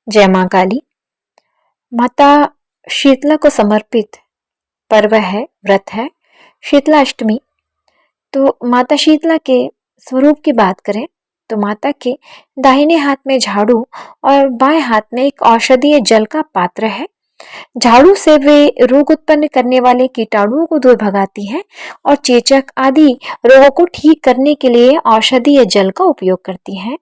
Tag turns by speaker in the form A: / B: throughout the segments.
A: जय माँ काली। माता शीतला को समर्पित पर्व है, व्रत है शीतला अष्टमी। तो माता शीतला के स्वरूप की बात करें तो माता के दाहिने हाथ में झाड़ू और बाएं हाथ में एक औषधीय जल का पात्र है। झाड़ू से वे रोग उत्पन्न करने वाले कीटाणुओं को दूर भगाती हैं और चेचक आदि रोगों को ठीक करने के लिए औषधीय जल का उपयोग करती हैं।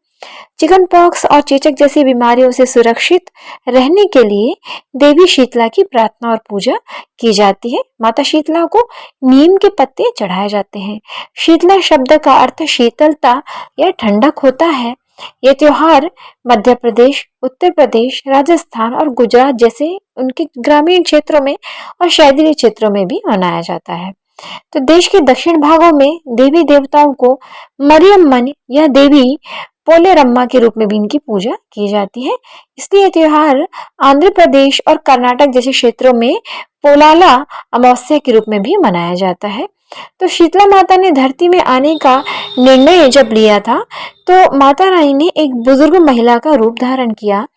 A: चिकन पॉक्स और चेचक जैसी बीमारियों से सुरक्षित रहने के लिए देवी शीतला की प्रार्थना और पूजा की जाती है। माता शीतला को नीम के पत्ते चढ़ाए जाते हैं। शीतला शब्द का अर्थ शीतलता या ठंडक होता है। ये त्योहार मध्य प्रदेश, उत्तर प्रदेश, राजस्थान और गुजरात जैसे उनके ग्रामीण क्षेत्रों में और शहरी क्षेत्रों में भी मनाया जाता है। तो देश के दक्षिण भागों में देवी देवताओं को मरियम्मन या देवी पोलेरम्मा के रूप में भी इनकी पूजा की जाती है। इसलिए त्योहार आंध्र प्रदेश और कर्नाटक जैसे क्षेत्रों में पोलाला अमावस्या के रूप में भी मनाया जाता है। तो शीतला माता ने धरती में आने का निर्णय जब लिया था तो माता रानी ने एक बुजुर्ग महिला का रूप धारण किया।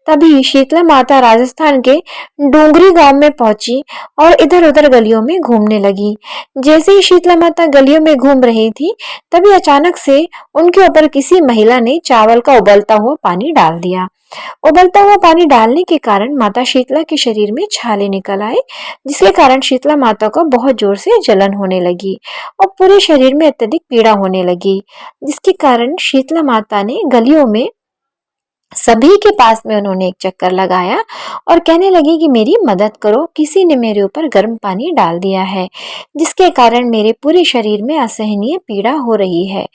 A: तभी शीतला माता राजस्थान के डोंगरी गांव में पहुंची और इधर उधर गलियों में घूमने लगी। जैसे ही शीतला माता गलियों में घूम रही थी तभी अचानक से उनके ऊपर किसी महिला ने चावल का उबलता हुआ पानी डाल दिया। उबलता हुआ पानी डालने के कारण माता शीतला के शरीर में छाले निकल आए, जिसके कारण शीतला माता को बहुत जोर से जलन होने लगी और पूरे शरीर में अत्यधिक पीड़ा होने लगी, जिसके कारण शीतला माता ने गलियों में सभी के पास में उन्होंने एक चक्कर लगाया और कहने लगी कि मेरी मदद करो, किसी ने मेरे ऊपर गर्म पानी डाल दिया है जिसके कारण मेरे पूरे शरीर में असहनीय पीड़ा हो रही है।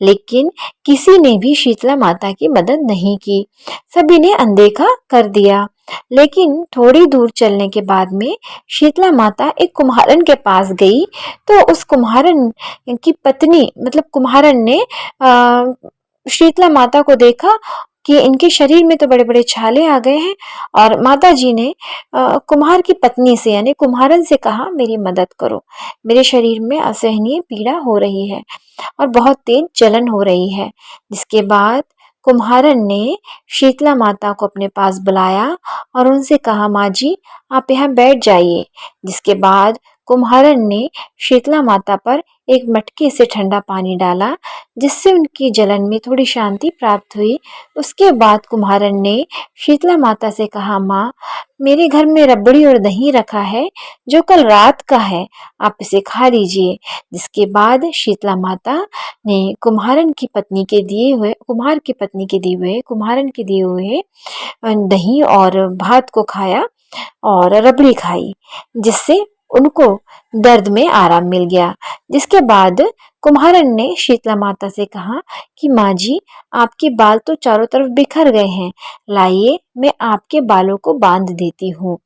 A: लेकिन किसी ने भी शीतला माता की मदद नहीं की, सभी ने अनदेखा कर दिया। लेकिन थोड़ी दूर चलने के बाद में शीतला माता एक कुम्हारन के पास गई तो उस कुम्हारन की पत्नी मतलब कुम्हारन ने शीतला माता को देखा कि इनके शरीर में तो बड़े बड़े छाले आ गए हैं और माता जी ने कुम्हार की पत्नी से यानी कुम्हारन से कहा मेरी मदद करो, मेरे शरीर में असहनीय पीड़ा हो रही है और बहुत तेज जलन हो रही है। जिसके बाद कुम्हारन ने शीतला माता को अपने पास बुलाया और उनसे कहा माँ जी आप यहाँ बैठ जाइए। जिसके बाद कुम्हारन ने शीतला माता पर एक मटके से ठंडा पानी डाला जिससे उनकी जलन में थोड़ी शांति प्राप्त हुई। उसके बाद कुम्हारन ने शीतला माता से कहा माँ मेरे घर में रबड़ी और दही रखा है जो कल रात का है, आप इसे खा लीजिए। जिसके बाद शीतला माता ने कुम्हारन की पत्नी के दिए हुए कुम्हारन के दिए हुए दही और भात को खाया और रबड़ी खाई, जिससे उनको दर्द में आराम मिल गया। जिसके बाद कुम्हारन ने शीतला माता से कहा कि माँ जी आपके बाल तो चारों तरफ बिखर गए हैं, लाइए मैं आपके बालों को बांध देती हूँ।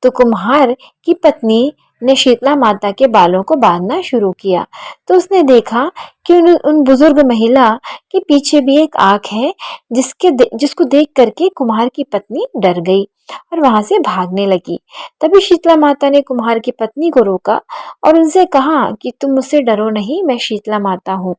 A: तो कुम्हार की पत्नी ने शीतला माता के बालों को बांधना शुरू किया तो उसने देखा कि उन बुजुर्ग महिला के पीछे भी एक आंख है जिसको देख करके कुम्हार की पत्नी डर गई और वहां से भागने लगी। तभी शीतला माता ने कुम्हार की पत्नी को रोका और उनसे कहा कि तुम मुझसे डरो नहीं, मैं शीतला माता हूँ।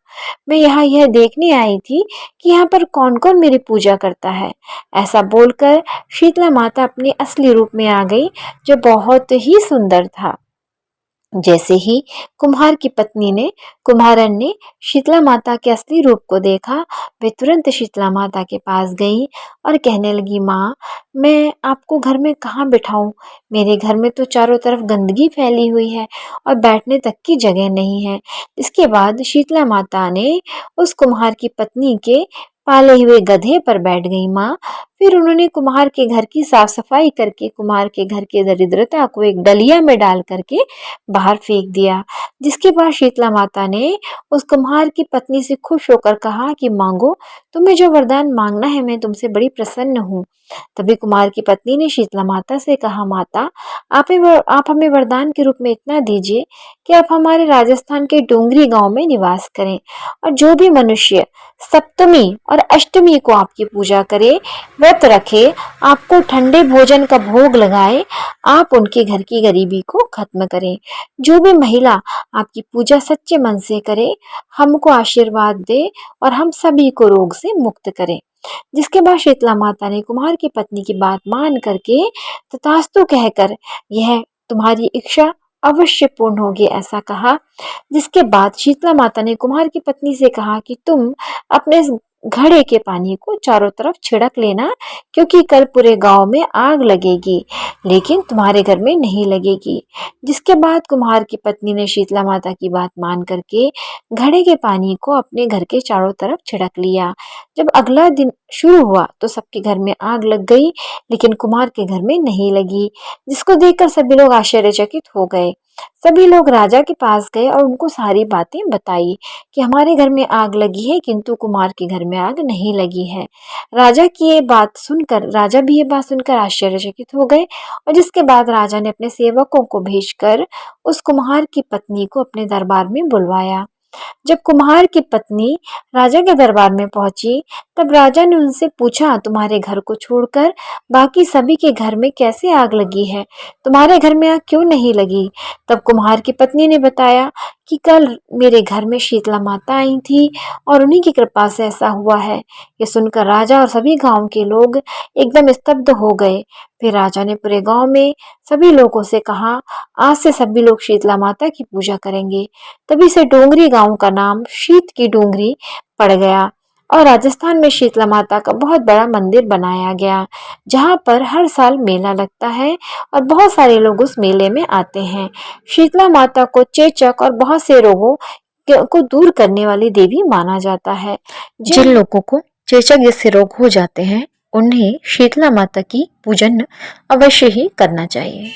A: मैं यहाँ यह देखने आई थी कि यहाँ पर कौन कौन मेरी पूजा करता है। ऐसा बोलकर शीतला माता अपने असली रूप में आ गई जो बहुत ही सुंदर था। जैसे ही कुम्हारन ने शीतला माता के असली रूप को देखा, वे तुरंत शीतला माता के पास गई और कहने लगी माँ मैं आपको घर में कहाँ बिठाऊं, मेरे घर में तो चारों तरफ गंदगी फैली हुई है और बैठने तक की जगह नहीं है। इसके बाद शीतला माता ने उस कुम्हार की पत्नी के पाले हुए गधे पर बैठ गई माँ। फिर उन्होंने कुम्हार के घर की साफ सफाई करके कुम्हार के घर की दरिद्रता को एक डलिया में डाल करके बाहर फेंक दिया। जिसके बाद शीतला माता ने उस कुम्हार की पत्नी से खुश होकर कहा कि मांगो, तुम्हें जो वरदान मांगना है मैं तुमसे बड़ी प्रसन्न हूँ। तभी कुम्हार की पत्नी ने शीतला माता से कहा माता आप हमें वरदान के रूप में इतना दीजिए कि आप हमारे राजस्थान के डोंगरी गांव में निवास करें और जो भी मनुष्य सप्तमी और अष्टमी को आपकी पूजा करे, व्रत रखे, आपको ठंडे भोजन का भोग लगाए, आप उनके घर की गरीबी को खत्म करें। जो भी महिला आपकी पूजा सच्चे मन से करे, हमको आशीर्वाद दे और हम सभी को रोग से मुक्त करें। जिसके बाद शीतला माता ने कुम्हार की पत्नी की बात मान करके तथास्तु कहकर यह तुम्हारी इच्छा अवश्य पूर्ण होगी ऐसा कहा। जिसके बाद शीतला माता ने कुम्हार की पत्नी से कहा कि तुम अपने इस घड़े के पानी को चारों तरफ छिड़क लेना, क्योंकि कल पूरे गांव में आग लगेगी, लेकिन तुम्हारे घर में नहीं लगेगी। जिसके बाद कुम्हार की पत्नी ने शीतला माता की बात मान करके घड़े के पानी को अपने घर के चारों तरफ छिड़क लिया। जब अगला दिन शुरू हुआ तो सबके घर में आग लग गई, लेकिन कुम्हार के घर में नहीं लगी, जिसको देखकर सभी लोग आश्चर्यचकित हो गए। सभी लोग राजा के पास गए और उनको सारी बातें बताई कि हमारे घर में आग लगी है, किंतु कुमार के घर में आग नहीं लगी है। राजा भी ये बात सुनकर आश्चर्यचकित हो गए, और जिसके बाद राजा ने अपने सेवकों को भेजकर उस कुम्हार की पत्नी को अपने दरबार में बुलवाया। जब कुम्हार की पत्नी राजा के दरबार में पहुंची, तब राजा ने उनसे पूछा, तुम्हारे घर को छोड़कर बाकी सभी के घर में कैसे आग लगी है? तुम्हारे घर में आग क्यों नहीं लगी? तब कुम्हार की पत्नी ने बताया कि कल मेरे घर में शीतला माता आई थी और उन्हीं की कृपा से ऐसा हुआ है। ये सुनकर राजा और सभी गांव के लोग एकदम स्तब्ध हो गए। फिर राजा ने पूरे गांव में सभी लोगों से कहा, आज से सभी लोग शीतला माता की पूजा करेंगे। तभी से डोंगरी गांव का नाम शीत की डोंगरी पड़ गया, और राजस्थान में शीतला माता का बहुत बड़ा मंदिर बनाया गया, जहां पर हर साल मेला लगता है और बहुत सारे लोग उस मेले में आते हैं। शीतला माता को चेचक और बहुत से रोगों को दूर करने वाली देवी माना जाता है। जिन लोगों को चेचक जैसे रोग हो जाते हैं, उन्हें शीतला माता की पूजन अवश्य ही करना चाहिए।